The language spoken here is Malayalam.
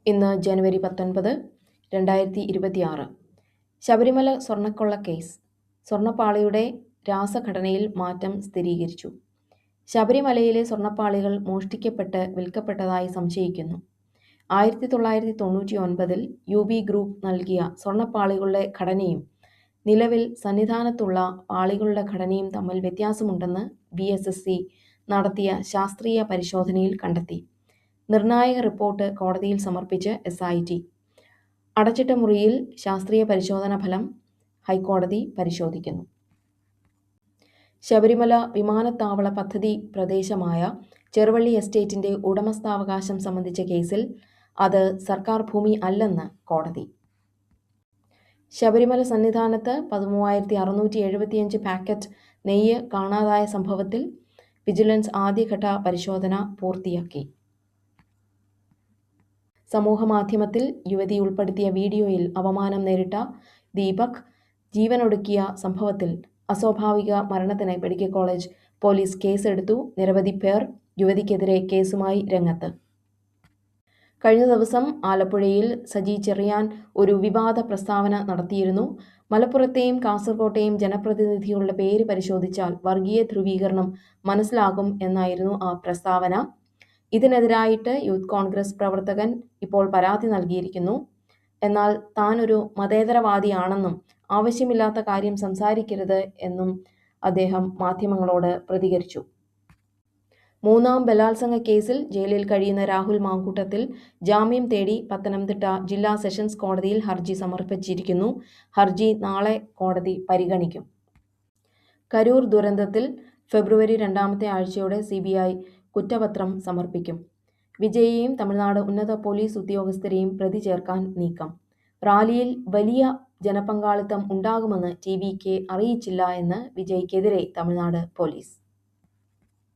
ഇന്ന് ജനുവരി 19, 2026. ശബരിമല സ്വർണ്ണക്കൊള്ള കേസ്. സ്വർണ്ണപ്പാളിയുടെ രാസഘടനയിൽ മാറ്റം സ്ഥിരീകരിച്ചു. ശബരിമലയിലെ സ്വർണ്ണപ്പാളികൾ മോഷ്ടിക്കപ്പെട്ട് വിൽക്കപ്പെട്ടതായി സംശയിക്കുന്നു. 1999 UB ഗ്രൂപ്പ് നൽകിയ സ്വർണ്ണപ്പാളികളുടെ ഘടനയും നിലവിൽ സന്നിധാനത്തുള്ള പാളികളുടെ ഘടനയും തമ്മിൽ വ്യത്യാസമുണ്ടെന്ന് BSSC നടത്തിയ ശാസ്ത്രീയ പരിശോധനയിൽ കണ്ടെത്തി. നിർണായക റിപ്പോർട്ട് കോടതിയിൽ സമർപ്പിച്ച് SIT. അടച്ചിട്ട മുറിയിൽ ശാസ്ത്രീയ പരിശോധനാ ഫലം ഹൈക്കോടതി പരിശോധിക്കുന്നു. ശബരിമല വിമാനത്താവള പദ്ധതി പ്രദേശമായ ചെറുവള്ളി എസ്റ്റേറ്റിന്റെ ഉടമസ്ഥാവകാശം സംബന്ധിച്ച കേസിൽ അത് സർക്കാർ ഭൂമി അല്ലെന്ന് കോടതി. ശബരിമല സന്നിധാനത്ത് 13,675 പാക്കറ്റ് നെയ്യ് കാണാതായ സംഭവത്തിൽ വിജിലൻസ് ആദ്യഘട്ട പരിശോധന പൂർത്തിയാക്കി. സമൂഹമാധ്യമത്തിൽ യുവതി ഉൾപ്പെടുത്തിയ വീഡിയോയിൽ അപമാനം നേരിട്ട ദീപക് ജീവനൊടുക്കിയ സംഭവത്തിൽ അസ്വാഭാവിക മരണത്തിന് മെഡിക്കൽ കോളേജ് പോലീസ് കേസെടുത്തു. നിരവധി പേർ യുവതിക്കെതിരെ കേസുമായി രംഗത്ത്. കഴിഞ്ഞ ദിവസം ആലപ്പുഴയിൽ സജി ചെറിയാൻ ഒരു വിവാദ പ്രസ്താവന നടത്തിയിരുന്നു. മലപ്പുറത്തെയും കാസർകോട്ടെയും ജനപ്രതിനിധികളുടെ പേര് പരിശോധിച്ചാൽ വർഗീയ ധ്രുവീകരണം മനസ്സിലാകും എന്നായിരുന്നു ആ പ്രസ്താവന. ഇതിനെതിരായിട്ട് യൂത്ത് കോൺഗ്രസ് പ്രവർത്തകൻ ഇപ്പോൾ പരാതി നൽകിയിരിക്കുന്നു. എന്നാൽ താൻ ഒരു മതേതരവാദിയാണെന്നും ആവശ്യമില്ലാത്ത കാര്യം സംസാരിക്കരുത് എന്നും അദ്ദേഹം മാധ്യമങ്ങളോട് പ്രതികരിച്ചു. മൂന്നാം ബലാത്സംഗ കേസിൽ ജയിലിൽ കഴിയുന്ന രാഹുൽ മാങ്കൂട്ടത്തിൽ ജാമ്യം തേടി പത്തനംതിട്ട ജില്ലാ സെഷൻസ് കോടതിയിൽ ഹർജി സമർപ്പിച്ചിരിക്കുന്നു. ഹർജി നാളെ കോടതി പരിഗണിക്കും. കരൂർ ദുരന്തത്തിൽ ഫെബ്രുവരി 2ാമത്തെ ആഴ്ചയോടെ CBI കുറ്റപത്രം സമർപ്പിക്കും. വിജയെയും തമിഴ്നാട് ഉന്നത പോലീസ് ഉദ്യോഗസ്ഥരെയും പ്രതി ചേർക്കാൻ നീക്കം. റാലിയിൽ വലിയ ജനപങ്കാളിത്തം ഉണ്ടാകുമെന്ന് TVK അറിയിച്ചില്ല എന്ന് വിജയ്ക്കെതിരെ തമിഴ്നാട് പോലീസ്.